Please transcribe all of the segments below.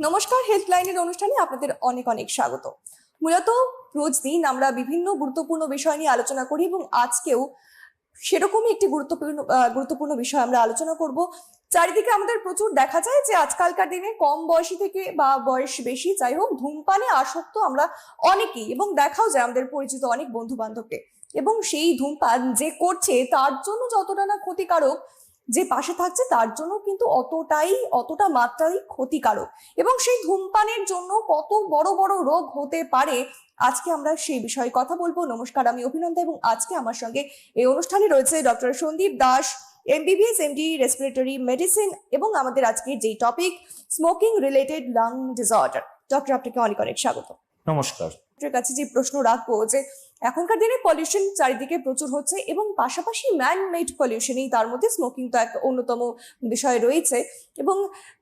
নমস্কার, হেল্পলাইনের অনুষ্ঠানে আপনাদের অনেক অনেক স্বাগত। মূলত রোজ দিন আমরা বিভিন্ন গুরুত্বপূর্ণ বিষয় নিয়ে আলোচনা করি এবং আজকেও সেরকমই একটি গুরুত্বপূর্ণ বিষয় আমরা আলোচনা করব। চারিদিকে আমাদের প্রচুর দেখা যায় যে আজকালকার দিনে কম বয়সী থেকে বা বয়স বেশি যাই হোক ধূমপানে আসক্ত আমরা অনেকেই, এবং দেখাও যায় আমাদের পরিচিত অনেক বন্ধু বান্ধবকে। এবং সেই ধূমপান যে করছে তার জন্য যতটা না ক্ষতিকারক, যে পাশে থাকছে তার জন্য কিন্তু অতটা মাত্রাই ক্ষতিকারক। এবং সেই ধূমপানের জন্য কত বড় বড় রোগ হতে পারে, আজকে আমরা সেই বিষয়ে কথা বলবো। নমস্কার, আমি অভিনন্দা এবং আজকে আমার সঙ্গে এই অনুষ্ঠানে রয়েছে doctor Sandip Das, MBBS MD respiratory medicine, এবং আমাদের আজকে যেই topic smoking related lung disorder. Doctor, আপনাকে অনেক অনেক স্বাগত। নমস্কার। আপনার কাছে যে প্রশ্ন রাখবো যে এখনকার দিনে পলিউশন চারিদিকে প্রচুর হচ্ছে এবং পাশাপাশি ম্যান মেড পলিউশনই তার মধ্যে স্মোকিং তো এক অন্যতম বিষয় রয়েছে, এবং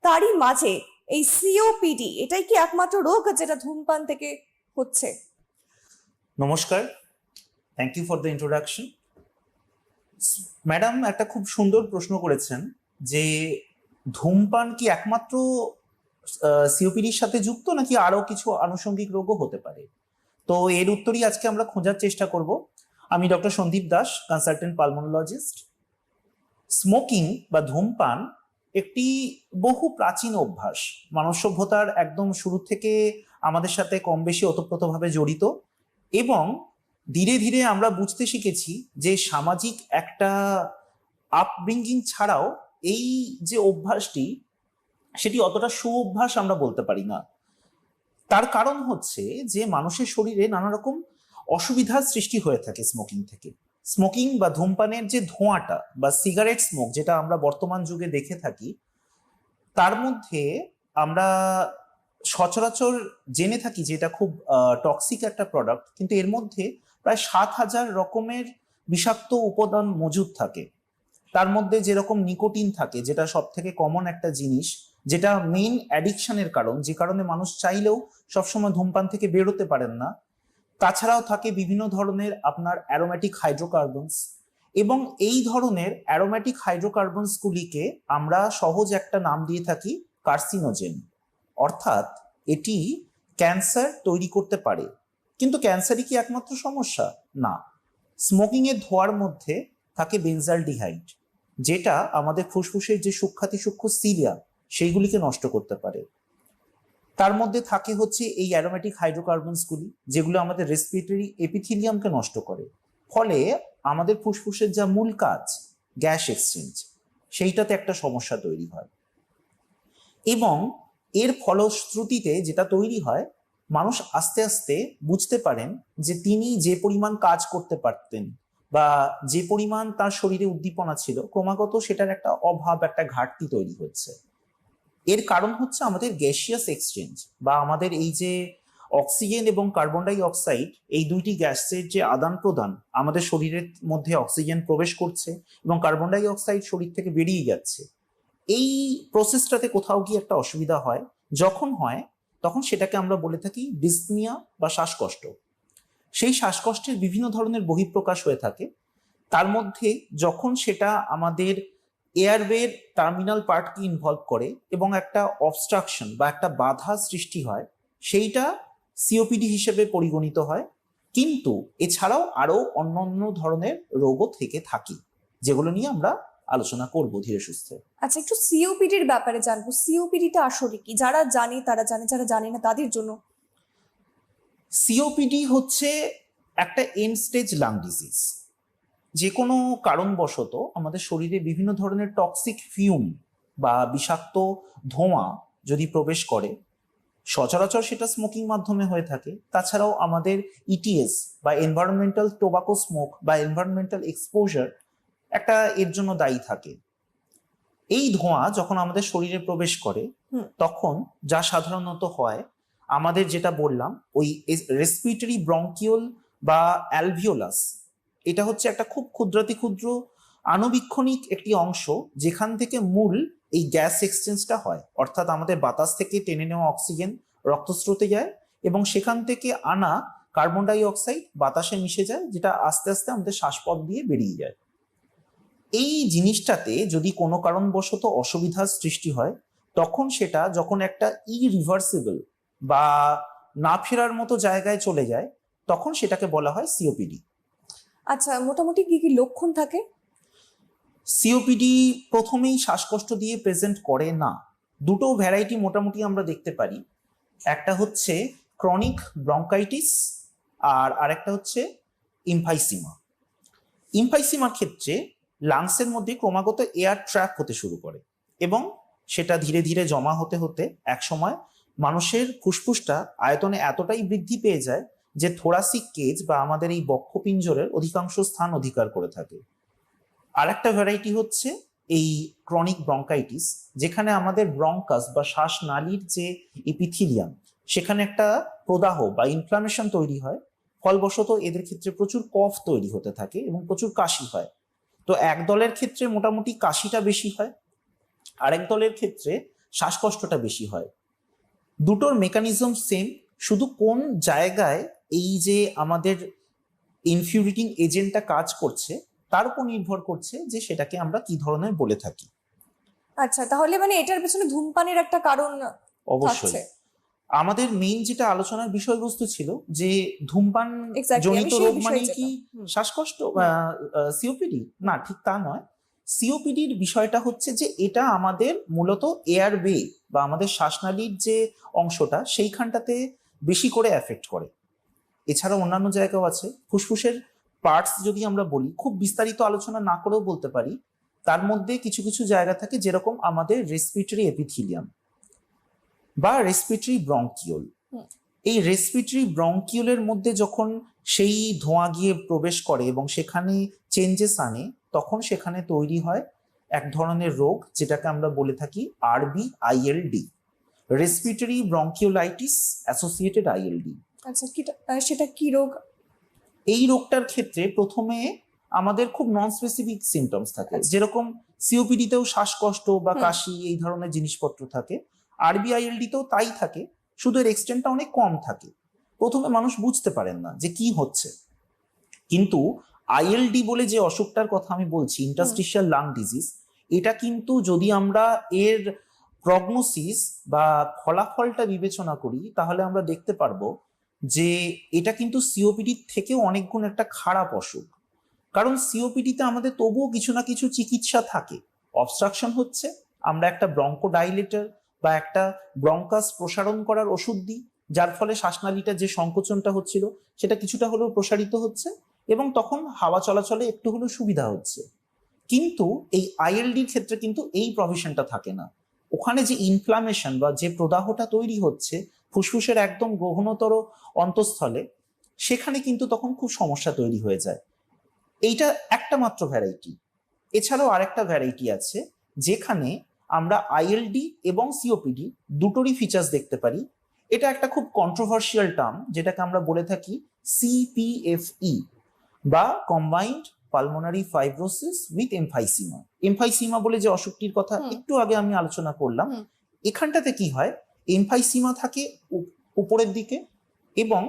তারই মাঝে এই সিওপিডি, এটাই কি একমাত্র রোগ যেটা ধূমপান থেকে হচ্ছে? নমস্কার, thank you for the introduction. Madam একটা খুব সুন্দর প্রশ্ন করেছেন যে ধূমপান কি একমাত্র সিওপিডির সাথে যুক্ত নাকি আরো কিছু আনুষঙ্গিক রোগও হতে পারে। তো এর উত্তরই আজকে আমরা খোঁজার চেষ্টা করব। আমি doctor Sandip Das, consultant pulmonologist. Smoking বা ধূমপান একটি বহু প্রাচীন অভ্যাস, মানব সভ্যতার একদম শুরু থেকে আমাদের সাথে কম বেশি ওতপ্রোতভাবে জড়িত, এবং ধীরে ধীরে আমরা বুঝতে শিখেছি যে সামাজিক একটা আপব্রিঙ্গিং ছাড়াও এই যে অভ্যাসটি, সেটি অতটা সুঅভ্যাস আমরা বলতে পারি না। তার কারণ হচ্ছে যে মানুষের শরীরে নানা রকম অসুবিধার সৃষ্টি হয়ে থাকে স্মোকিং থেকে। স্মোকিং বা ধূমপানের যে ধোঁয়াটা বা সিগারেট স্মোক যেটা আমরা বর্তমান যুগে দেখে থাকি, তার মধ্যে আমরা সচরাচর জেনে থাকি যে এটা খুব টক্সিক একটা প্রোডাক্ট, কিন্তু এর মধ্যে প্রায় 7,000 রকমের বিষাক্ত উপাদান মজুদ থাকে। তার মধ্যে যেরকম নিকোটিন থাকে, যেটা সব থেকে কমন একটা জিনিস, যেটা মেইন অ্যাডিকশনের কারণ, যে কারণে মানুষ চাইলেও সবসময় ধূমপান থেকে বেরোতে পারেন না। তাছাড়াও থাকে বিভিন্ন ধরনের আপনার অ্যারোমেটিক হাইড্রোকার্বনস, এবং এই ধরনের অ্যারোমেটিক হাইড্রোকার্বনস গুলিকে আমরা সহজ একটা নাম দিয়ে থাকি কার্সিনোজেন। অর্থাৎ এটি ক্যান্সার তৈরি করতে পারে। কিন্তু ক্যান্সারই কি একমাত্র সমস্যা? না। স্মোকিং এর ধোঁয়ার মধ্যে থাকে বেনজালডিহাইড, যেটা আমাদের ফুসফুসের যে সূক্ষ্মাতি সূক্ষ্ম সিলিয়া সেইগুলিকে নষ্ট করতে পারে। তার মধ্যে থাকে হচ্ছে এই অ্যারোমেটিক হাইড্রোকার্বনস গুলি, যেগুলো আমাদের রেসপিরেটরি এপিথিলিয়ামকে নষ্ট করে। ফলে আমাদের ফুসফুসের যা মূল কাজ, গ্যাস এক্সচেঞ্জ, সেইটাতে একটা সমস্যা তৈরি হয়। এবং এর ফলশ্রুতিতে যেটা তৈরি হয়, মানুষ আস্তে আস্তে বুঝতে পারেন যে তিনি যে পরিমাণ কাজ করতে পারতেন বা যে পরিমাণ তার শরীরে উদ্দীপনা ছিল, ক্রমাগত সেটার একটা অভাব, একটা ঘাটতি তৈরি হচ্ছে। এর কারণ হচ্ছে আমাদের গ্যাসিয়াস এক্সচেঞ্জ, বা আমাদের এই যে অক্সিজেন এবং কার্বন ডাই অক্সাইড, এই দুইটি গ্যাসের যে আদান প্রদান, আমাদের শরীরের মধ্যে অক্সিজেন প্রবেশ করছে এবং কার্বন ডাই অক্সাইড শরীর থেকে বেরিয়ে যাচ্ছে। এই প্রসেসটাতে কোথাও গিয়ে একটা অসুবিধা হয়। যখন হয় তখন সেটাকে আমরা বলে থাকি ডিসনিয়া বা শ্বাসকষ্ট। সেই শ্বাসকষ্টের বিভিন্ন ধরনের বহিঃপ্রকাশ হয়ে থাকে। তার মধ্যে যখন সেটা আমাদের এয়ারওয়ের টার্মিনাল পার্টকে ইনভলভ করে এবং একটা অবস্ট্রাকশন বা একটা বাধা সৃষ্টি হয়, সেইটা সিওপিডি হিসেবে পরিগণিত হয়। কিন্তু এছাড়াও আরো অন্যান্য ধরনের রোগও থেকে থাকে, যেগুলো নিয়ে আমরা আলোচনা করব ধীরে সুস্থে। আচ্ছা, একটু সিওপিডির ব্যাপারে জানবো। সিওপিডিটা আসলে কি? যারা জানে তারা জানে, যারা জানে না তাদের জন্য। সিওপিডি হচ্ছে একটা এন্ড স্টেজ লাং ডিজিজ। যে কোনো কারণবশত আমাদের শরীরে বিভিন্ন ধরনের টক্সিক ফিউম বা বিষাক্ত ধোঁয়া যদি প্রবেশ করে, সচরাচর সেটা স্মোকিং মাধ্যমে হয়ে থাকে। তাছাড়াও আমাদের ইটিএস বা এনভায়রনমেন্টাল টোবাকো স্মোক বা এনভায়রনমেন্টাল এক্সপোজার একটা এর জন্য দায়ী থাকে। এই ধোঁয়া যখন আমাদের শরীরে প্রবেশ করে, তখন যা সাধারণত হয়, আমাদের যেটা বললাম, ওই রেসপিরেটরি ব্রঙ্কিওল বা অ্যালভিওলাস, এটা হচ্ছে একটা খুব ক্ষুদ্রাতি ক্ষুদ্র আণুবীক্ষণিক একটি অংশ, যেখান থেকে মূল এই গ্যাস এক্সচেঞ্জটা হয়। অর্থাৎ আমাদের বাতাস থেকে টেনে নেওয়া অক্সিজেন রক্তস্রোতে যায় এবং সেখান থেকে আনা কার্বন ডাই অক্সাইড বাতাসে মিশে যায়, যেটা আস্তে আস্তে আমাদের শ্বাসপথ দিয়ে বেরিয়ে যায়। এই জিনিসটাতে যদি কোনো কারণবশত অসুবিধার সৃষ্টি হয়, তখন সেটা যখন একটা ইরিভার্সিবল বা না ফেরার মতো জায়গায় চলে যায়, তখন সেটাকে বলা হয় সিওপিডি। আচ্ছা, মোটামুটি কি কি লক্ষণ থাকে? সিওপিডি প্রথমেই শ্বাসকষ্ট দিয়ে প্রেজেন্ট করে না। দুটো ভ্যারাইটি মোটামুটি আমরা দেখতে পারি। একটা হচ্ছে ক্রনিক ব্রঙ্কাইটিস আর আরেকটা হচ্ছে ইমফাইসিমা। ইমফাইসিমার ক্ষেত্রে লাংসের মধ্যে ক্রমাগত এয়ার ট্র্যাপ হতে শুরু করে এবং সেটা ধীরে ধীরে জমা হতে হতে একসময় মানুষের ফুসফুসটা আয়তনে এতটাই বৃদ্ধি পেয়ে যায় যে থোরাসিক কেজ বা আমাদের এই বক্ষপিঞ্জরের অধিকাংশ স্থান অধিকার করে থাকে। আর একটা ভ্যারাইটি হচ্ছে এই ক্রনিক ব্রঙ্কাইটিস, যেখানে আমাদের ব্রঙ্কাস বা শ্বাসনালীর যে এপিথিলিয়াম সেখানে একটা প্রদাহ বা ইনফ্লামেশন তৈরি হয়। ফলবশত এদের ক্ষেত্রে প্রচুর কফ তৈরি হতে থাকে এবং প্রচুর কাশি হয়। তো এক দলের ক্ষেত্রে মোটামুটি কাশিটা বেশি হয়, আরেক দলের ক্ষেত্রে শ্বাসকষ্টটা বেশি হয়। দুটোর মেকানিজম সেম, শুধু কোন জায়গায় এই যে আমাদের ইনফিউরিটিং এজেন্টটা কাজ করছে তার উপর নির্ভর করছে যে সেটাকে আমরা কি ধরনের বলে থাকি। আচ্ছা, তাহলে মানে এটার পেছনে ধূমপানের একটা কারণ অবশ্যই থাকছে। আমাদের মেইন যেটা আলোচনার বিষয়বস্তু ছিল যে ধূমপান Exactly, জনিত আমি সেই রোগ মানে বিষয়ে কি যেতাম। হুম। শ্বাসকষ্ট, সিওপিডি? না, ঠিক তা নয়। সিওপিডির বিষয়টা হচ্ছে যে এটা আমাদের মূলত এয়ারওয়ে বা আমাদের শ্বাসনালীর যে অংশটা সেইখানটাতে বেশি করে এফেক্ট করে। এছাড়া অন্যান্য জায়গাও আছে। ফুসফুসের পার্টস যদি আমরা বলি, খুব বিস্তারিত আলোচনা না করেও বলতে পারি, তার মধ্যে কিছু কিছু জায়গা থাকে যেরকম আমাদের রেসপিরেটরি এপিথিলিয়াম বা রেসপিরেটরি ব্রঙ্কিওল। হুম। এই রেসপিরেটরি ব্রঙ্কিওলের মধ্যে যখন সেই ধোঁয়া গিয়ে প্রবেশ করে এবং সেখানে চেঞ্জেস আনে, তখন সেখানে তৈরি হয় এক ধরনের রোগ যেটাকে আমরা বলে থাকি RBILD, respiratory bronchiolitis associated ILD। আচ্ছা, সেটা কি রোগ? এই রোগটার ক্ষেত্রে প্রথমে আমাদের খুব নন স্পেসিফিক সিমটমস থাকে, আচ্ছা। যেরকম সিওপিডিতেও শ্বাসকষ্ট বা হুম। কাশি এই ধরনের জিনিসপত্র থাকে, RBILD-তেও তাই থাকে, শুধু এর এক্সটেন্টটা অনেক কম থাকে। প্রথমে মানুষ বুঝতে পারেন না যে কি হচ্ছে, কিন্তু ILD বলে যে অসুখটার কথা আমি বলছি, ইন্টারস্টিশিয়াল লাং ডিজিজ, এটা কিন্তু যদি আমরা এর প্রগনোসিস বা ফলাফলটা বিবেচনা করি তাহলে আমরা দেখতে পারবো যে এটা কিন্তু সিওপিডির থেকেও অনেক গুণ একটা খারাপ অসুখ। কারণ সিওপিডিতে আমাদের তবুও কিছু না কিছু চিকিৎসা থাকে। অবস্ট্রাকশন হচ্ছে, আমরা একটা ব্রঙ্কোডাইলেটর বা একটা ব্রঙ্কাস প্রসারণ করার ওষুধ দিই, যার ফলে শ্বাসনালীটা যে সংকোচনটা হচ্ছিল সেটা কিছুটা হলেও প্রসারিত হচ্ছে এবং তখন হাওয়া চলাচলে একটু হলেও সুবিধা হচ্ছে। কিন্তু এই ILDর ক্ষেত্রে কিন্তু এই প্রভিশনটা থাকে না। ওখানে যে ইনফ্লামেশন বা যে প্রদাহটা তৈরি হচ্ছে ফুসফুসের একদম গহনতর অন্তঃস্থলে, সেখানে কিন্তু তখন খুব সমস্যা তৈরি হয়ে যায়। এইটা একটা মাত্র ভ্যারাইটি। এছাড়াও আরেকটা ভ্যারাইটি আছে যেখানে আমরা ILD এবং সিওপিডি দুটোরই ফিচার্স দেখতে পারি। এটা একটা খুব কন্ট্রোভার্সিয়াল টার্ম, যেটাকে আমরা বলে থাকি CPFE বা combined pulmonary fibrosis with emphysema. Emphysema বলে যে অসুখটির কথা একটু আগে আমি আলোচনা করলাম, এখানটাতে কি হয়, এমফাইসিমা থাকে উপরের দিকে এবং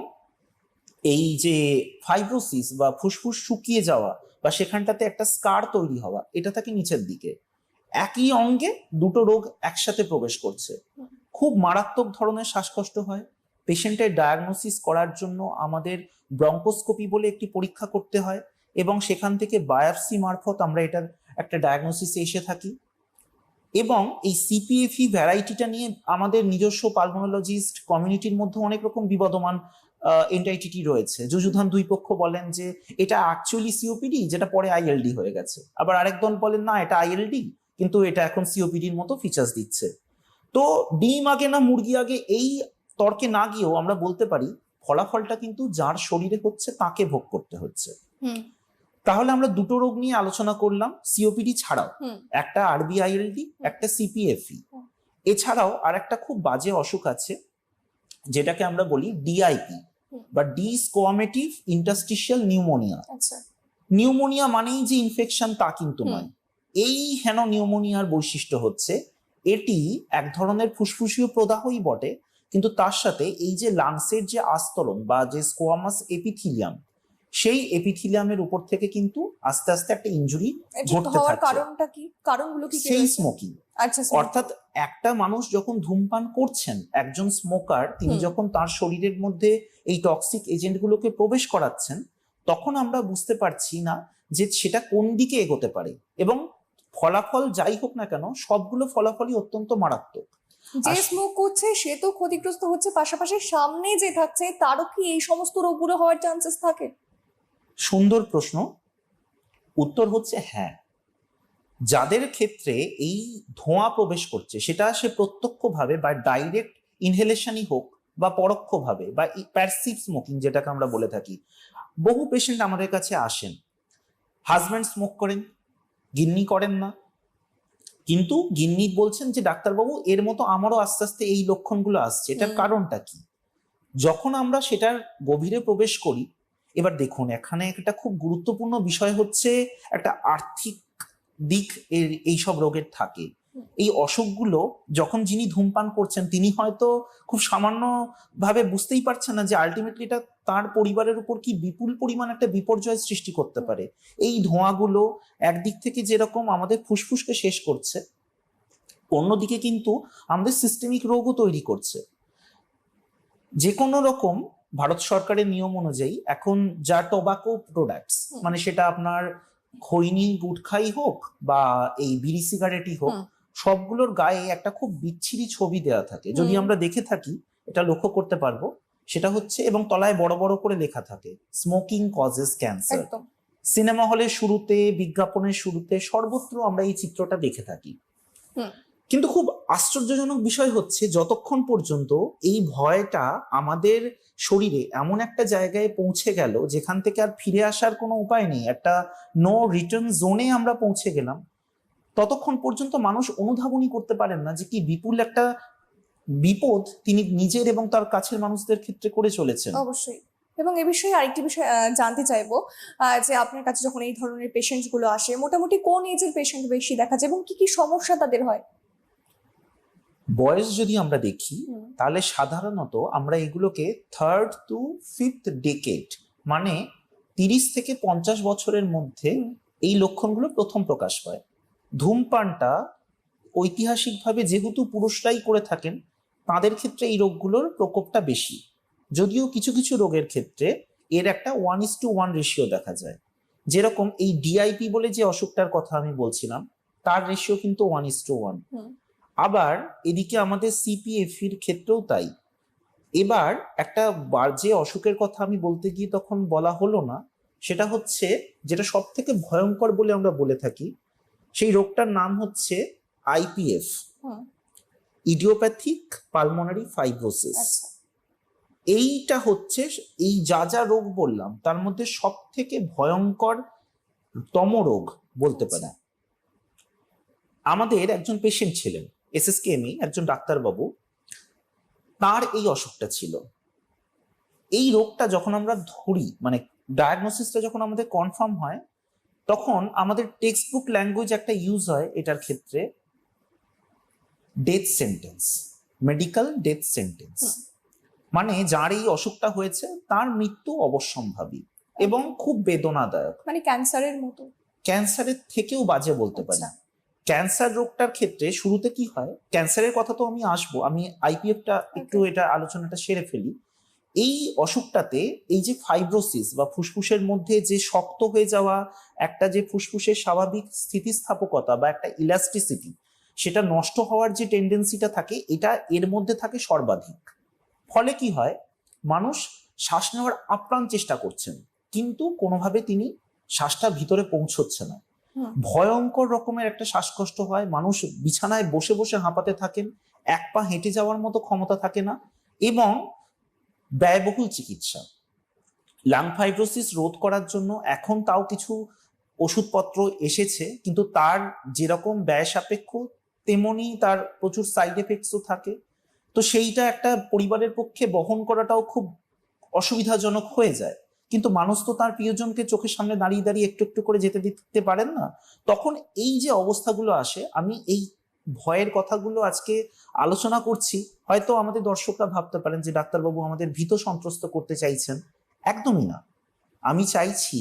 এই যে ফাইব্রোসিস বা ফুসফুস শুকিয়ে যাওয়া বা সেখানটাতে একটা স্কার তৈরি হওয়া, এটা থাকে নিচের দিকে। একই অঙ্গে দুটো রোগ একসাথে প্রবেশ করছে। খুব মারাত্মক ধরনের শ্বাসকষ্ট হয়। পেশেন্টের ডায়াগনোসিস করার জন্য আমাদের ব্রঙ্কোস্কোপি বলে একটি পরীক্ষা করতে হয় এবং সেখান থেকে বায়োপসি মারফত আমরা এটার একটা ডায়াগনোসিসে এসে থাকি। এবং এই CPFE ভ্যারাইটিটা নিয়ে আমাদের নিজস্ব পালমোনোলজিস্ট কমিউনিটির মধ্যে অনেক রকম বিবদমান এন্টাইটিটি রয়েছে। যুযুধান দুই পক্ষ বলেন যে এটা অ্যাকচুয়ালি সিওপিডি, যেটা পরে ILD হয়ে গেছে। আবার আরেক দল বলেন না, এটা ILD কিন্তু এটা এখন সিওপিডির মতো ফিচার্স দিচ্ছে। তো ডিম আগে না মুরগি আগে এই তর্কে না গিয়েও আমরা বলতে পারি ফলাফলটা কিন্তু যার শরীরে হচ্ছে তাকে ভোগ করতে হচ্ছে। তাহলে আমরা দুটো রোগ নিয়ে আলোচনা করলাম, সিওপিডি ছাড়াও একটা RBILD, একটা CPFE। এছাড়াও আর একটা খুব বাজে অসুখ আছে যেটাকে আমরা বলি DIP বা ডিসকোয়ামেটিভ ইন্টারস্টিশিয়াল নিউমোনিয়া। নিউমোনিয়া মানেই যে ইনফেকশন তা কিন্তু নয়। এই হেন নিউমোনিয়ার বৈশিষ্ট্য হচ্ছে এটি এক ধরনের ফুসফুসীয় প্রদাহই বটে, কিন্তু তার সাথে এই যে লাংসের যে আস্তরণ বা যে স্কোয়ামাস এপিথিলিয়াম সেই এপিথিলিয়ামের উপর থেকে কিন্তু আস্তে আস্তে একটা ইনজুরি এটা ঘটতে হওয়ার থাকছে। কারণটা কি, কারণগুলো কি কি সেই রয়েছে? স্মোকিং, আচ্ছা, smoking। অর্থাৎ একটা মানুষ যখন ধূমপান করছেন, একজন স্মোকার, তিনি হুম। যখন তার শরীরের মধ্যে এই টক্সিক এজেন্ট গুলোকে প্রবেশ করাচ্ছেন, তখন আমরা বুঝতে পারছি না যে সেটা কোন দিকে এগোতে পারে, এবং ফলাফল যাই হোক না কেন সবগুলো ফলাফলই অত্যন্ত মারাত্মক। যে আর স্মোক করছে সে তো ক্ষতিগ্রস্ত হচ্ছে, পাশাপাশি সামনে যে থাকছে তারও কি এই সমস্ত রোগগুলো হওয়ার চান্সেস থাকে? সুন্দর প্রশ্ন, উত্তর হচ্ছে হ্যাঁ। যাদের ক্ষেত্রে এই ধোঁয়া প্রবেশ করছে, সেটা সে প্রত্যক্ষভাবে বা ডাইরেক্ট ইনহেলেশনই হোক বা পরোক্ষভাবে বা প্যাসিভ স্মোকিং যেটাকে আমরা বলে থাকি, বহু পেশেন্ট আমাদের কাছে আসেন, হাজব্যান্ড স্মোক করেন, গিন্নি করেন না, কিন্তু গিন্নি বলছেন যে ডাক্তারবাবু এর মতো আমারও আস্তে আস্তে এই লক্ষণগুলো আসছে, এটার কারণটা কি? যখন আমরা সেটার গভীরে প্রবেশ করি, এবার দেখুন এখানে একটা খুব গুরুত্বপূর্ণ বিষয় হচ্ছে একটা আর্থিক দিক এইসব রোগের থাকে। এই অসুখগুলো যখন যিনি ধূমপান করছেন তিনি হয়তো খুব সামান্য ভাবে বুঝতেই পারছেন না যে আলটিমেটলি এটা তার পরিবারের উপর কি বিপুল পরিমাণ একটা বিপর্যয় সৃষ্টি করতে পারে। এই ধোঁয়াগুলো একদিক থেকে যেরকম আমাদের ফুসফুসকে শেষ করছে, অন্যদিকে কিন্তু আমাদের সিস্টেমিক রোগও তৈরি করছে। যে কোনো রকম ভারত সরকারের নিয়ম অনুযায়ী এখন যা টোবাকো প্রোডাক্টস, মানে সেটা আপনার খৈনি গুটখাই হোক বা এই বিড়ি সিগারেটই হোক, সবগুলোর গায়ে একটা খুব বিচ্ছিরি ছবি দেওয়া থাকে। যদি আমরা দেখে থাকি এটা লক্ষ্য করতে পারবো, সেটা হচ্ছে, এবং তলায় বড় বড় করে লেখা থাকে স্মোকিং কজেস ক্যান্সার। একদম। সিনেমা হলের শুরুতে, বিজ্ঞাপনের শুরুতে, সর্বত্র আমরা এই চিত্রটা দেখে থাকি। কিন্তু খুব আশ্চর্যজনক বিষয় হচ্ছে যতক্ষণ পর্যন্ত এই ভয়টা আমাদের শরীরে এমন একটা জায়গায় পৌঁছে গেল যেখান থেকে আর ফিরে আসার কোনো উপায় নেই, একটা নো রিটার্ন জোনে আমরা পৌঁছে গেলাম, ততক্ষণ পর্যন্ত মানুষ অনুধাবনই করতে পারেন না যে কি বিপুল একটা বিপদ তিনি নিজের এবং তার কাছের মানুষদের ক্ষেত্রে করে চলেছেন। অবশ্যই। এবং এ বিষয়ে আরেকটি বিষয় জানতে চাইবো, যে আপনার কাছে যখন এই ধরনের পেশেন্ট গুলো আসে, মোটামুটি কোন এজের পেশেন্ট বেশি দেখা যায় এবং কি কি সমস্যা তাদের হয়? বয়স যদি আমরা দেখি তাহলে সাধারণত আমরা এগুলোকে 3rd to 5th ডেকেড, মানে 30 থেকে 50 বছরের মধ্যে এই লক্ষণগুলো প্রথম প্রকাশ পায়। ধূমপানটা ঐতিহাসিকভাবে যেহেতু পুরুষরাই করে থাকেন, তাদের ক্ষেত্রে এই রোগগুলোর প্রকোপটা বেশি, যদিও কিছু কিছু রোগের ক্ষেত্রে এর একটা 1:1 রেশিও দেখা যায়। যেরকম এই ডিআইপি বলে যে অসুখটার কথা আমি বলছিলাম, তার রেশিও কিন্তু 1:1। আবার এদিকে আমাদের সিপিএফির ক্ষেত্রেও তাই। এবার একটা যে অসুখের কথা আমি বলতে গিয়ে তখন বলা হলো না, সেটা হচ্ছে যেটা সব থেকে ভয়ঙ্কর বলে আমরা বলে থাকি, সেই রোগটার নাম হচ্ছে আইপিএফ, ইডিওপ্যাথিক পালমোনারি ফাইব্রোসিস। এইটা হচ্ছে, এই যা যা রোগ বললাম তার মধ্যে সব থেকে ভয়ঙ্কর তম রোগ বলতে পারি। আমাদের একজন পেশেন্ট ছিলেন, এসএসকেএমই একজন ডাক্তারবাবু, তার এই অসুখটা ছিল। এই রোগটা যখন আমরা ধরি, মানে ডায়াগনোসিসটা যখন আমাদের কনফার্ম হয়, তখন আমাদের টেক্সট বুক ল্যাঙ্গুয়েজ একটা ইউজ হয় এটার ক্ষেত্রে, death sentence, medical death sentence. মানে যার এই অসুখটা হয়েছে তার মৃত্যু অবশ্যম্ভাবী এবং খুব বেদনাদায়ক, মানে ক্যান্সারের মতো, ক্যান্সারের থেকেও বাজে বলতে পারি। ক্যান্সার রোগটার ক্ষেত্রে শুরুতে কি হয়, ক্যান্সারের কথা তো আমি আসবো, আমি আইপিএফটা একটু এটা আলোচনাটা সেরে ফেলি। এই অসুখটাতে এই যে ফাইব্রোসিস বা ফুসফুসের মধ্যে যে শক্ত হয়ে যাওয়া একটা যে ফুসফুসের স্বাভাবিক স্থিতিস্থাপকতা বা একটা ইলাস্টিসিটি, সেটা নষ্ট হওয়ার যে টেন্ডেন্সিটা থাকে, এটা এর মধ্যে থাকে সর্বাধিক। ফলে কি হয়, মানুষ শ্বাস নেওয়ার আপ্রাণ চেষ্টা করছেন কিন্তু কোনোভাবে তিনি শ্বাসটা ভিতরে পৌঁছচ্ছে না, ভয়ঙ্কর রকমের একটা শ্বাসকষ্ট হয়, মানুষ বিছানায় বসে বসে হাঁপাতে থাকেন, এক পা হেঁটে যাওয়ার মতো ক্ষমতা থাকে না, এবং ব্যয়বহুল চিকিৎসা। লাং ফাইব্রোসিস রোধ করার জন্য এখন তাও কিছু ওষুধপত্র এসেছে, কিন্তু তার যেরকম ব্যয় সাপেক্ষ তেমনি তার প্রচুর সাইড এফেক্টসও থাকে। তো সেইটা একটা পরিবারের পক্ষে বহন করাটাও খুব অসুবিধাজনক হয়ে যায়। কিন্তু মানুষ তো তার প্রিয়জনকে চোখের সামনে দাঁড়িয়ে দাঁড়িয়ে একটু একটু করে যেতে দিতে পারেন না। তখন এই যে অবস্থাগুলো আসে, আমি এই ভয়ের কথাগুলো আজকে আলোচনা করছি, হয়তো আমাদের দর্শকরা ভাবতে পারেন যে ডাক্তারবাবু আমাদের ভীত সন্ত্রস্ত করতে চাইছেন। একদমই না, আমি চাইছি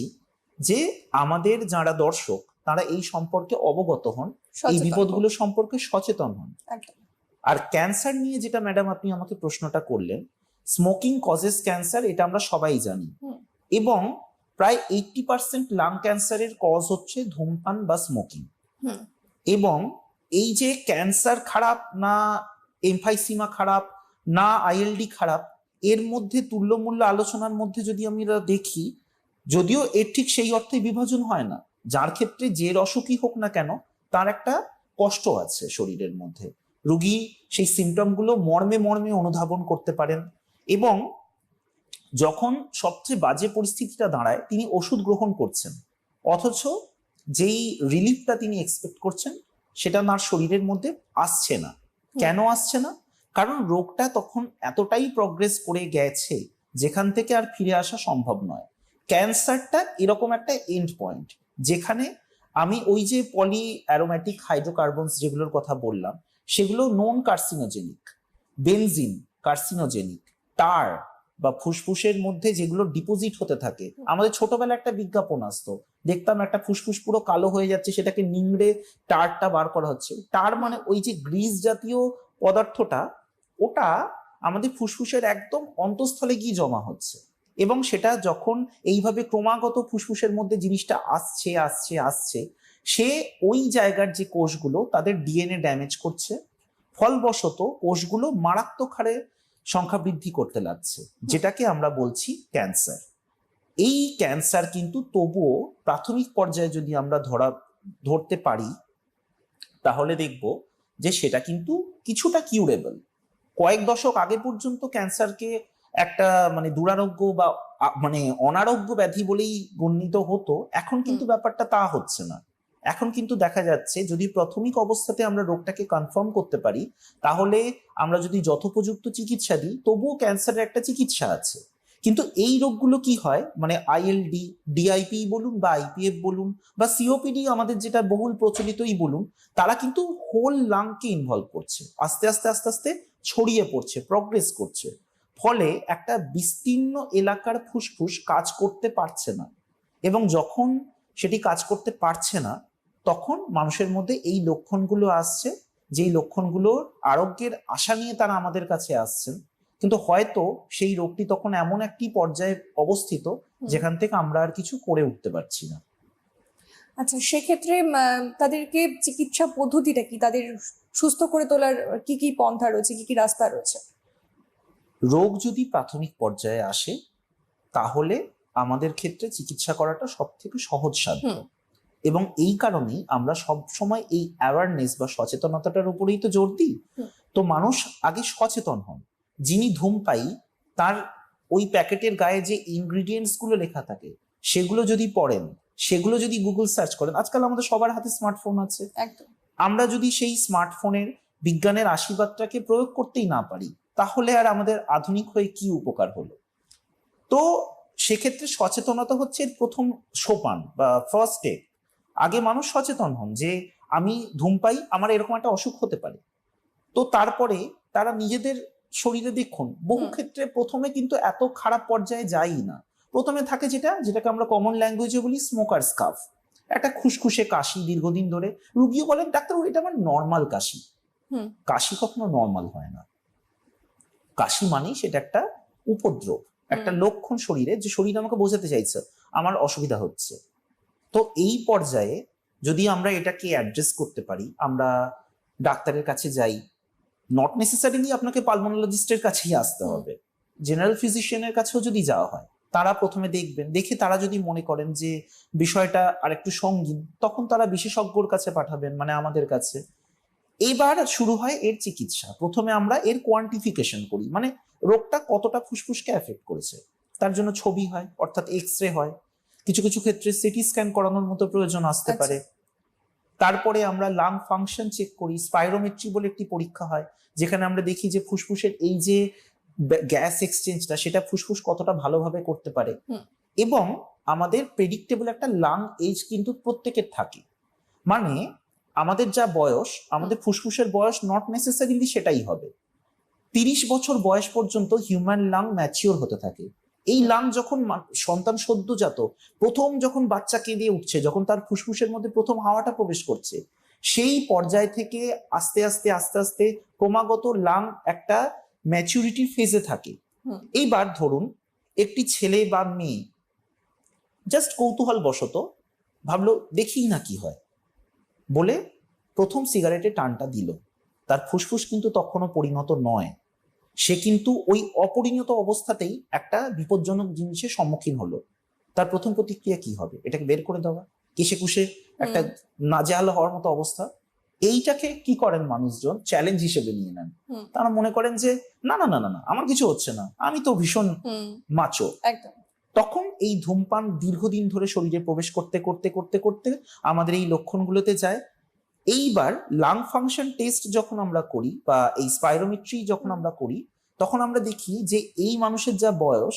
যে আমাদের যারা দর্শক তারা এই সম্পর্কে অবগত হন, এই সচেতন বিপদগুলো সম্পর্কে সচেতন হন। একদম। আর ক্যান্সার নিয়ে যেটা ম্যাডাম আপনি আমাকে প্রশ্নটা করলেন, স্মোকিং কজেস ক্যান্সার, এটা আমরা সবাই জানি। হুম। এবং প্রায় 80% লাং ক্যান্সারের কজ হচ্ছে ধূমপান বা স্মোকিং। হুম। এবং এই যে ক্যান্সার খারাপ না এমফাইসিমা খারাপ না আইএলডি খারাপ, এর মধ্যে তুল্যমূল্য আলোচনার মধ্যে যদি আমরা দেখি, যদিও এর ঠিক সেই অর্থে বিভাজন হয় না, যার ক্ষেত্রে যে অসুখই হোক না কেন তার একটা কষ্ট আছে শরীরের মধ্যে, রুগী সেই সিমটমগুলো মর্মে মর্মে অনুধাবন করতে পারেন। এবং যখন সবচেয়ে বাজে পরিস্থিতিটা দাঁড়ায়, তিনি ওষুধ গ্রহণ করছেন, অথচ যেই রিলিফটা তিনি এক্সপেক্ট করছেন সেটা তার শরীরের মধ্যে আসছে না। কেন আসছে না? কারণ রোগটা তখন এতটাই প্রগ্রেস করে গেছে যেখান থেকে আর ফিরে আসা সম্ভব নয়। ক্যান্সারটা এরকম একটা এন্ড পয়েন্ট, যেখানে আমি ওই যে পলি অ্যারোম্যাটিক হাইড্রোকার্বনস যেগুলোর কথা বললাম, সেগুলো নন কার্সিনোজেনিক, বেনজিন কার্সিনোজেনিক, টার বা ফুসফুসের মধ্যে যেগুলো ডিপোজিট হতে থাকে। আমাদের ছোটবেলায় একটা বিজ্ঞাপন আসতো, দেখতাম একটা ফুসফুস পুরো কালো হয়ে যাচ্ছে, সেটাকে নিংড়ে টারটা বার করা হচ্ছে। টার মানে ওই যে গ্রিস জাতীয় পদার্থটা, ওটা আমাদের ফুসফুসের একদম অন্তঃস্থলে গিয়ে জমা হচ্ছে। এবং সেটা যখন এইভাবে ক্রমাগত ফুসফুসের মধ্যে জিনিসটা আসছে আসছে আসছে, সে ওই জায়গার যে কোষগুলো তাদের ডিএনএ ড্যামেজ করছে, ফলবশত কোষগুলো মারাত্মক হারে সংখ্যা বৃদ্ধি করতে লাগছে, যেটাকে আমরা বলছি ক্যান্সার। এই ক্যান্সার কিন্তু তবুও প্রাথমিক পর্যায়ে যদি আমরা ধরতে পারি, তাহলে দেখব যে সেটা কিন্তু কিছুটা কিউরেবল। কয়েক দশক আগে পর্যন্ত ক্যান্সারকে একটা মানে দুরারোগ্য বা মানে অনারোগ্য ব্যাধি বলেই গণ্যিত হতো। এখন কিন্তু ব্যাপারটা তা হচ্ছে না। এখন কিন্তু দেখা যাচ্ছে যদি প্রাথমিক অবস্থাতে আমরা রোগটাকে কনফার্ম করতে পারি, তাহলে আমরা যদি যথোপযুক্ত চিকিৎসা দিই, তবুও ক্যান্সারের একটা চিকিৎসা আছে। কিন্তু এই রোগগুলো কি হয়, মানে আইএলডি, ডিআইপি বলুন বা আইপিএফ বলুন বা সিওপিডি আমাদের যেটা বহুল প্রচলিতই বলুন, তারা কিন্তু হোল লাংকে ইনভলভ করছে, আস্তে আস্তে আস্তে আস্তে ছড়িয়ে পড়ছে, প্রগ্রেস করছে। ফলে একটা বিস্তীর্ণ এলাকার ফুসফুস কাজ করতে পারছে না। এবং যখন সেটি কাজ করতে পারছে না, তখন মানুষের মধ্যে এই লক্ষণগুলো আসছে, যেই লক্ষণগুলোর আরোগ্যের আশা নিয়ে তারা আমাদের কাছে আসছেন। কিন্তু হয়তো সেই রোগটি তখন এমন একটি পর্যায়ে অবস্থিত যেখান থেকে আমরা আর কিছু করে উঠতে পারছি না। আচ্ছা, সেক্ষেত্রে তাদেরকে চিকিৎসা পদ্ধতিটা কি, তাদের সুস্থ করে তোলার কি কি পন্থা রয়েছে, কি কি রাস্তা রয়েছে? রোগ যদি প্রাথমিক পর্যায়ে আসে, তাহলে আমাদের ক্ষেত্রে চিকিৎসা করাটা সব থেকে সহজসাধ্য। এবং এই কারণেই আমরা সব সময় এই অ্যাওয়ারনেস বা সচেতনতাটার উপরেই তো জোর দিই। তো মানুষ আগে সচেতন হন। যিনি ধূমপায়ী, তার ওই প্যাকেটের গায়ে যে ইনগ্রিডিয়েন্টস গুলো লেখা থাকে সেগুলো যদি পড়েন, সেগুলো যদি গুগল সার্চ করেন, আজকাল আমাদের সবার হাতে স্মার্টফোন আছে, একদম। আমরা যদি সেই স্মার্টফোনের বিজ্ঞানের আশীর্বাদটাকে প্রয়োগ করতেই না পারি, তাহলে আর আমাদের আধুনিক হয়ে কি উপকার হলো? তো সেক্ষেত্রে সচেতনতা হচ্ছে প্রথম সোপান বা ফার্স্ট স্টেপ। আগে মানুষ সচেতন হন যে আমি ধূমপাই, আমার এরকম একটা অসুখ হতে পারে। তো তারপরে তারা নিজেদের শরীরে দেখুন, বহু ক্ষেত্রে প্রথমে কিন্তু এত খারাপ পর্যায়ে যাই না। প্রথমে থাকে যেটাকে আমরা কমন ল্যাঙ্গুয়েজে বলি স্মোকার্স কাফ, একটা খুসখুসে কাশি দীর্ঘদিন ধরে। রুগীও বলেন ডাক্তার এটা আমার নর্মাল কাশি। কাশি কখনো নর্মাল হয় না। কাশি মানেই সেটা একটা উপদ্রব, একটা লক্ষণ শরীরে, যে শরীর আমাকে বোঝাতে চাইছে আমার অসুবিধা হচ্ছে। তো এই পর্যায়ে যদি আমরা এটাকে অ্যাড্রেস করতে পারি, আমরা ডাক্তারের কাছে যাই, নট নেসেসারিলি আপনাকে পালমোনোলজিস্টের কাছেই আসতে হবে, জেনারেল ফিজিশিয়ানের কাছেও যদি যাওয়া হয়, তারা প্রথমে দেখবেন, দেখে তারা যদি মনে করেন যে বিষয়টা আর একটু সঙ্গীন, তখন তারা বিশেষজ্ঞর কাছে পাঠাবেন, মানে আমাদের কাছে। এবার শুরু হয় এর চিকিৎসা। প্রথমে আমরা এর কোয়ান্টিফিকেশন করি, মানে রোগটা কতটা ফুসফুসকে এফেক্ট করেছে, তার জন্য ছবি হয়, অর্থাৎ এক্স-রে হয়, কিছু কিছু ক্ষেত্রে সিটি স্ক্যান করানোর মতো প্রয়োজন আসতে পারে। তারপরে আমরা লাং ফাংশন চেক করি, স্পাইরোমেট্রি বলে একটি পরীক্ষা হয়, যেখানে আমরা দেখি যে ফুসফুসের এই যে গ্যাস এক্সচেঞ্জটা, সেটা ফুসফুস কতটা ভালোভাবে করতে পারে। এবং আমাদের প্রেডিক্টেবল একটা লাং এজ কিন্তু প্রত্যেকের থাকে, মানে আমাদের যা বয়স, আমাদের ফুসফুসের বয়স নট নেসেসারিলি সেটাই হবে। 30 বছর বয়স পর্যন্ত হিউম্যান লাং ম্যাচিওর হতে থাকে। এই লাং যখন সন্তান সদ্যজাত প্রথম যখন বাচ্চা কেঁদে উঠছে, যখন তার ফুসফুসের মধ্যে প্রথম হাওয়াটা প্রবেশ করছে, সেই পর্যায় থেকে আস্তে আস্তে আস্তে আস্তে ক্রমাগত লাং একটা ম্যাচুরিটি ফেজে থাকে। এইবার ধরুন একটি ছেলে বা মেয়ে জাস্ট কৌতূহল বশত ভাবলো দেখি না কি হয় বলে প্রথম সিগারেটে টানটা দিল। তার ফুসফুস কিন্তু তখনও পরিণত নয়, সে কিন্তু ওই অপরিণত অবস্থাতেই একটা বিপজ্জনক জিনিসের সম্মুখীন হলো। তার প্রথম প্রতিক্রিয়া কি হবে? এটাকে বের করে দেওয়া, কেশে কুশে একটা নাজেহাল হওয়ার মতো অবস্থা। এইটাকে কি করেন মানুষজন? চ্যালেঞ্জ হিসেবে নিয়ে নেন। তারা মনে করেন যে না না না না না, আমার কিছু হচ্ছে না, আমি তো ভীষণ মাচো। একদম। তখন এই ধূমপান দীর্ঘদিন ধরে শরীরে প্রবেশ করতে করতে করতে করতে আমাদের এই লক্ষণগুলোতে যায়। এইবার লাং ফাংশন টেস্ট যখন আমরা করি বা এই স্পাইরোমেট্রি যখন আমরা করি, তখন আমরা দেখি যে এই মানুষের যা বয়স,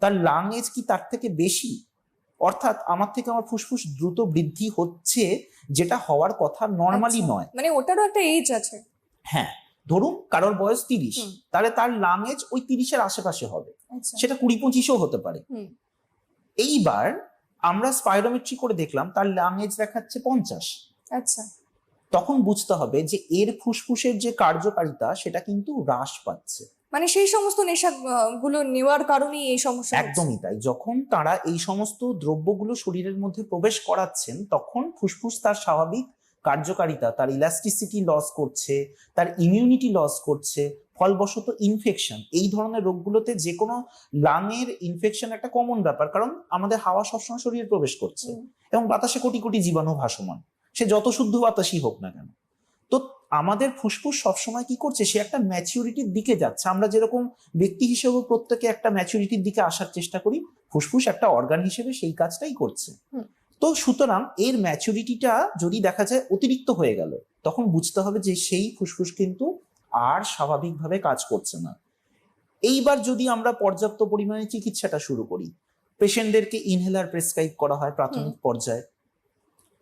তার লাং এজ কি তার থেকে বেশি, অর্থাৎ আমার থেকে আমার ফুসফুস দ্রুত বৃদ্ধি হচ্ছে, যেটা হওয়ার কথা নর্মালি নয়। মানে ওটারও একটা এজ আছে। হ্যাঁ, ধরুন কারোর বয়স 30, তাহলে তার লাং এজ ওই 30-এর আশেপাশে হবে, সেটা 20-25ও হতে পারে। এইবার আমরা স্পাইরোমেট্রি করে দেখলাম তার লাং এজ দেখাচ্ছে 50। আচ্ছা, তখন বুঝতে হবে যে এর ফুসফুসের যে কার্যকারিতা সেটা কিন্তু হ্রাস পাচ্ছে। মানে সেই সমস্ত নেশা গুলো নেওয়ার কারণেই এই সমস্যা। একদমই তাই। যখন তারা এই সমস্ত দ্রব্যগুলো শরীরের মধ্যে প্রবেশ করাচ্ছেন, তখন ফুসফুস তার স্বাভাবিক কার্যকারিতা, তার ইলাস্টিসিটি লস করছে, তার ইমিউনিটি লস করছে, ফলবশত ইনফেকশন, এই ধরনের রোগগুলোতে যে কোনো লাংয়ের ইনফেকশন একটা কমন ব্যাপার, কারণ আমাদের হাওয়া সবসময় শরীরে প্রবেশ করছে এবং বাতাসে কোটি কোটি জীবাণু ভাসমান, সে যত শুদ্ধ বাতাসই হোক না কেন। তো আমাদের ফুসফুস সবসময় কি করছে? সে একটা ম্যাচুরিটির দিকে যাচ্ছে। আমরা যেরকম ব্যক্তি হিসেবে প্রত্যেকে একটা ম্যাচুরিটির দিকে আসার চেষ্টা করি, ফুসফুস একটা অর্গান হিসেবে সেই কাজটাই করছে। তো সুতরাং এর ম্যাচুরিটিটা যদি দেখা যায় অতিরিক্ত হয়ে গেল, তখন বুঝতে হবে যে সেই ফুসফুস কিন্তু আর স্বাভাবিকভাবে কাজ করছে না। এইবার যদি আমরা পর্যাপ্ত পরিমাণে চিকিৎসাটা শুরু করি, পেশেন্টদেরকে ইনহেলার প্রেসক্রাইব করা হয় প্রাথমিক পর্যায়ে।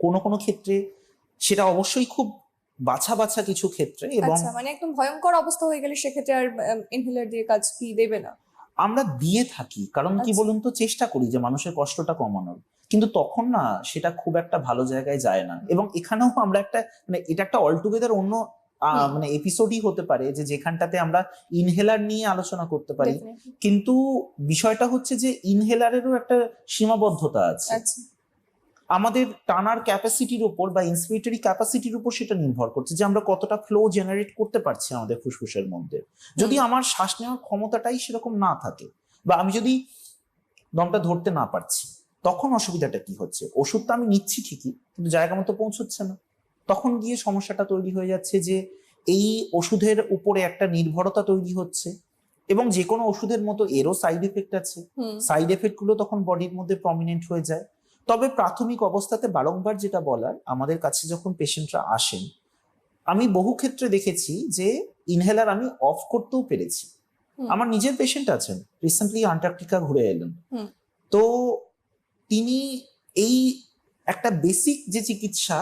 কোনো কোনো ক্ষেত্রে সেটা অবশ্যই খুব বাছা বাছা কিছু ক্ষেত্রে, এবং মানে একদম ভয়ঙ্কর অবস্থা হয়ে গেলে সেক্ষেত্রে আর ইনহেলার দিয়ে কাজ কি দেবে না? আমরা দিয়ে থাকি, কারণ কি বলুন তো, চেষ্টা করি যে মানুষের কষ্টটা কমানোর, কিন্তু তখন না সেটা খুব একটা ভালো জায়গায় যায় না। এবং এখানেও আমরা একটা মানে এটা একটা অলটুগেদার অন্য মানে এপিসোডই হতে পারে যে যেখানটাতে আমরা ইনহেলার নিয়ে আলোচনা করতে পারি। কিন্তু বিষয়টা হচ্ছে যে ইনহেলারেরও একটা সীমাবদ্ধতা আছে। আমাদের টানার ক্যাপাসিটির উপর বা ইন্সপিরেটরি ক্যাপাসিটির উপর সেটা নির্ভর করছে যে আমরা কতটা ফ্লো জেনারেট করতে পারছি আমাদের ফুসফুসের মধ্যে। যদি আমার শ্বাস নেওয়ার ক্ষমতাটাই সেরকম না থাকে, বা আমি যদি দমটা ধরতে না পারছি, তখন অসুবিধাটা কি হচ্ছে? ওষুধটা আমি নিচ্ছি ঠিকই, কিন্তু জায়গা মতো পৌঁছচ্ছে না। তখন গিয়ে সমস্যাটা তৈরি হয়ে যাচ্ছে যে এই ওষুধের উপরে একটা নির্ভরতা তৈরি হচ্ছে, এবং যে কোনো ওষুধের মতো এরও সাইড এফেক্ট আছে। সাইড এফেক্ট গুলো তখন বডির মধ্যে প্রমিনেন্ট হয়ে যায়। তবে প্রাথমিক অবস্থাতে বারংবার যেটা বলার, আমাদের কাছে যখন পেশেন্টরা আসেন, আমি বহু ক্ষেত্রে দেখেছি যে ইনহেলার আমি অফ করতেও পেরেছি। আমার নিজের পেশেন্ট আছেন, রিসেন্টলি আন্টার্কটিকা ঘুরে এলেন, তো তিনি এই একটা বেসিক যে চিকিৎসা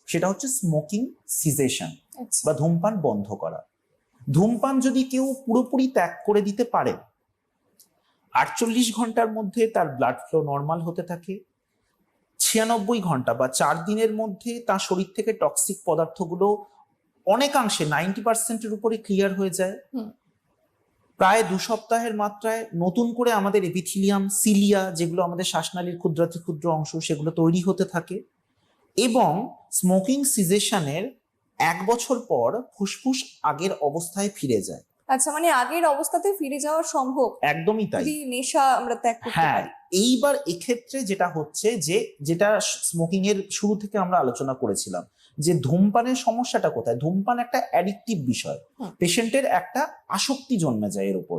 সেটা হচ্ছে স্মোকিং সিজেশন বা ধূমপান বন্ধ করা। ধূমপান যদি কেউ পুরোপুরি ত্যাগ করে দিতে পারে, 48 ঘন্টার মধ্যে তার ব্লাড ফ্লো নর্মাল হতে থাকে। 96 ঘন্টা বা 4 দিনের মধ্যে তার শরীর থেকে টক্সিক পদার্থগুলো অনেকাংশে 90% উপরে ক্লিয়ার হয়ে যায়। প্রায় 2 সপ্তাহের মাত্রায় নতুন করে আমাদের এপিথিলিয়াম, সিলিয়া, যেগুলো আমাদের শ্বাসনালীর ক্ষুদ্রাতি ক্ষুদ্র অংশ, সেগুলো তৈরি হতে থাকে। এবং স্মোকিং সিজেশনের 1 বছর পর ফুসফুস আগের অবস্থায় ফিরে যায়। আচ্ছা, মানে আগের অবস্থাতে ফিরে যাওয়া সম্ভব? একদমই তাই। যদি নেশা আমরা ত্যাগ করতে পারি। এইবার এক্ষেত্রে যেটা হচ্ছে যে যেটা স্মোকিং এর শুরু থেকে আমরা আলোচনা করেছিলাম, যে ধূমপানের সমস্যাটা কোথায়? ধূমপান একটা অ্যাডিকটিভ বিষয়, পেশেন্টের একটা আসক্তি জন্মে যায় এর উপর।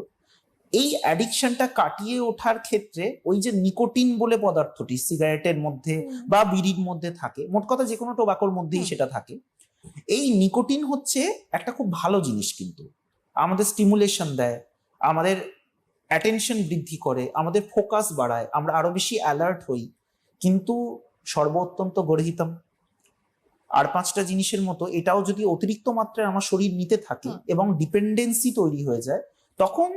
এই অ্যাডিকশনটা কাটিয়ে ওঠার ক্ষেত্রে ওই যে নিকোটিন বলে পদার্থটি সিগারেটের মধ্যে বা বিড়ির মধ্যে থাকে, মোট কথা যে কোনো টোবাকোর মধ্যেই সেটা থাকে, এই নিকোটিন হচ্ছে একটা খুব ভালো জিনিস, কিন্তু আমাদের স্টিমুলেশন দেয়, আমাদের অ্যাটেনশন বৃদ্ধি করে, আমাদের ফোকাস বাড়ায়, আমরা আরো বেশি অ্যালার্ট হই। কিন্তু সর্বোত্তন্ত গর্হিতম আর 5টা জিনিসের মতো এটাও যদি অতিরিক্ত মাত্রায় আমার শরীর নিতে থাকে এবং ডিপেন্ডেন্সি তৈরি হয়ে যায়, তখন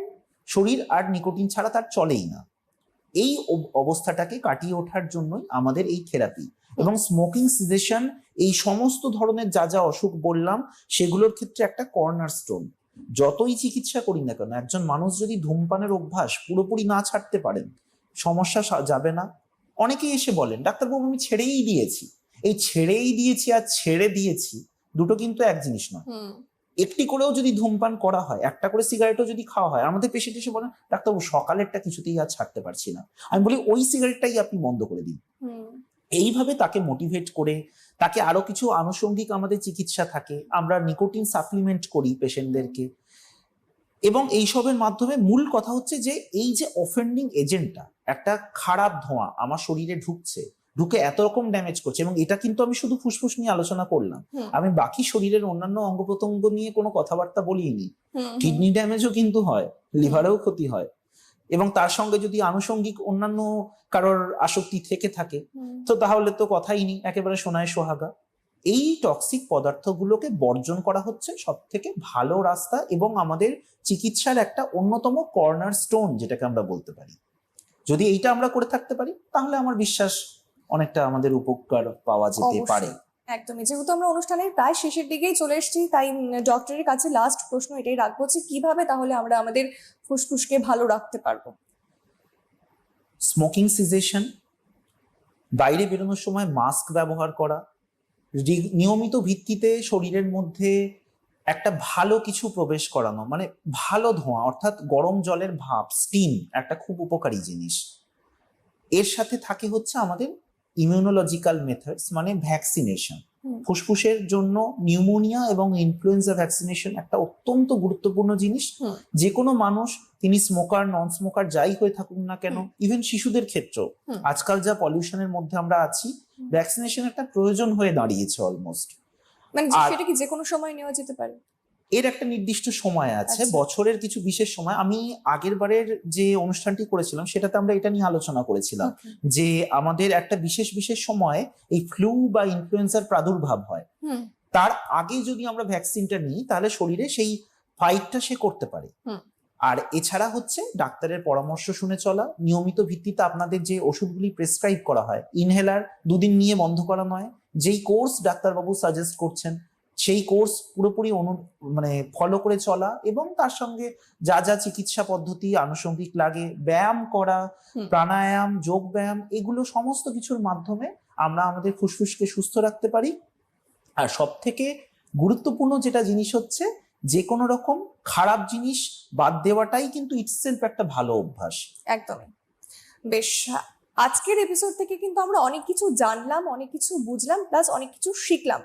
শরীর আর নিকোটিন ছাড়া তার চলেই না। এই অবস্থাটাকে কাটিয়ে ওঠার জন্যই আমাদের এই থেরাপি। এবং স্মোকিং সিজেশন, এই সমস্ত ধরনের যা যা অসুখ বললাম সেগুলোর ক্ষেত্রে একটা কর্নার স্টোন। যতই চিকিৎসা করি না কেন, একজন মানুষ যদি ধূমপানের অভ্যাস পুরোপুরি না ছাড়তে পারেন, সমস্যা যাবে না। অনেকেই এসে বলেন, ডাক্তারবাবু আমি ছেড়েই দিয়েছি। এই ছেড়েই দিয়েছি আর ছেড়ে দিয়েছি দুটো কিন্তু এক জিনিস নয়। একটি করেও যদি ধূমপান করা হয়, একটা করে সিগারেটও যদি খাওয়া হয়, আমাদের পেশেন্ট এসে বলেন ডাক্তারবাবু সকালেরটা কিছুতেই আর ছাড়তে পারছি না। আমি বলি ওই সিগারেটটাই আপনি বন্ধ করে দিন। এইভাবে তাকে মোটিভেট করে, তাকে আরো কিছু আনুষঙ্গিক আমাদের চিকিৎসা থাকে, আমরা নিকোটিন সাপ্লিমেন্ট করি পেশেন্টদেরকে। এবং এইসবের মাধ্যমে মূল কথা হচ্ছে যে এই যে অফেন্ডিং এজেন্টটা, একটা খারাপ ধোঁয়া আমার শরীরে ঢুকে এত রকম ড্যামেজ করছে। এবং এটা কিন্তু আমি শুধু ফুসফুস নিয়ে আলোচনা করলাম, আমি বাকি শরীরের অন্যান্য অঙ্গ প্রত্যঙ্গ নিয়ে কোনো কথাবার্তা বলিনি। কিডনি ড্যামেজও কিন্তু হয়, লিভারেও ক্ষতি হয়, এবং তার সঙ্গে যদি আনুষঙ্গিক অন্যান্য কারোর আসক্তি থেকে থাকে তো তাহলে তো কথাই নেই, একেবারে সোনায় সোহাগা। এই টক্সিক পদার্থগুলোকে বর্জন করা হচ্ছে সব থেকে ভালো রাস্তা এবং আমাদের চিকিৎসার একটা অন্যতম কর্নার স্টোন যেটাকে আমরা বলতে পারি। যদি এইটা আমরা করে থাকতে পারি তাহলে আমার বিশ্বাস অনেকটা আমাদের উপকার পাওয়া যেতে পারে। একদমই। যেহেতু আমরা অনুষ্ঠানের প্রায় শেষের দিকেই চলে এসেছি, তাই ডক্টরের কাছে লাস্ট প্রশ্ন এটাই রাখবো যে কিভাবে তাহলে আমরা আমাদের ফুসফুসকে ভালো রাখতে পারবো। স্মোকিং সিজেশন, বাইরে বেরোনোর সময় মাস্ক ব্যবহার করা, নিয়মিত ভিত্তিতে শরীরের মধ্যে একটা ভালো কিছু প্রবেশ করানো, মানে ভালো ধোঁয়া অর্থাৎ গরম জলের ভাপ, স্টিম একটা খুব উপকারী জিনিস। এর সাথে থাকে হচ্ছে আমাদের ইমিউনোলজিক্যাল মেথডস, মানে ভ্যাকসিনেশন। ফুসফুসের জন্য নিউমোনিয়া এবং ইনফ্লুয়েঞ্জা ভ্যাকসিনেশন একটা অত্যন্ত গুরুত্বপূর্ণ জিনিস। যে কোনো মানুষ, তিনি স্মোকার নন স্মোকার যাই হয়ে থাকুন না কেন, ইভেন শিশুদের ক্ষেত্রেও আজকাল যা পলিউশনের মধ্যে আমরা আছি, ভ্যাকসিনেশন একটা প্রয়োজন হয়ে দাঁড়িয়েছে অলমোস্ট। মানে সেটা কি যে কোনো সময় নেওয়া যেতে পারে? এর একটা নির্দিষ্ট সময় আছে, বছরের কিছু বিশেষ সময়। আমি আগের বারের যে অনুষ্ঠানটি করেছিলাম সেটাতে আমরা এটা নিয়ে আলোচনা করেছিলাম যে আমাদের একটা বিশেষ বিশেষ সময়ে এই ফ্লু বা ইনফ্লুয়েঞ্জার প্রাদুর্ভাব হয়, তার আগে যদি আমরা ভ্যাকসিনটা নিই তাহলে শরীরে সেই ফাইটটা সে করতে পারে। আর এছাড়া হচ্ছে ডাক্তারের পরামর্শ শুনে চলা, নিয়মিত ভিত্তিতে আপনাদের যে ওষুধগুলি প্রেসক্রাইব করা হয়, ইনহেলার 2 দিন নিয়ে বন্ধ করা নয়, যেই কোর্স ডাক্তারবাবু সাজেস্ট করছেন সেই কোর্স পুরোপুরি ফলো করে চলা, এবং তার সঙ্গে যা যা চিকিৎসা পদ্ধতি আনুষঙ্গিক লাগে, ব্যায়াম করা, প্রাণায়াম, যোগ ব্যায়াম, এগুলো সমস্ত কিছুর মাধ্যমে আমরা আমাদের ফুসফুসকে সুস্থ রাখতে পারি। আর সব থেকে গুরুত্বপূর্ণ যেটা জিনিস হচ্ছে, যে কোনো রকম খারাপ জিনিস বাদ দেওয়াটাই কিন্তু ইটসেলফ একটা ভালো অভ্যাস। একদমই। বেশ, আজকের এপিসোড থেকে কিন্তু আমরা অনেক কিছু জানলাম, অনেক কিছু বুঝলাম, প্লাস অনেক কিছু শিখলাম।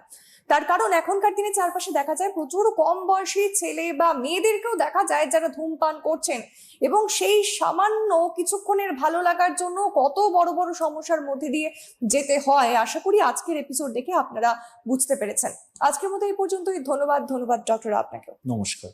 তার কারণ এখনকার দিনে চারপাশে দেখা যায় প্রচুর কম বয়সী ছেলে বা মেয়েদেরকেও দেখা যায় যারা ধূমপান করছেন, এবং সেই সামান্য কিছুক্ষণের ভালো লাগার জন্য কত বড় বড় সমস্যার মধ্যে দিয়ে যেতে হয়। আশা করি আজকের এপিসোড দেখে আপনারা বুঝতে পেরেছেন। আজকের মতো এই পর্যন্তই। ধন্যবাদ ডক্টর আপনাকে। নমস্কার।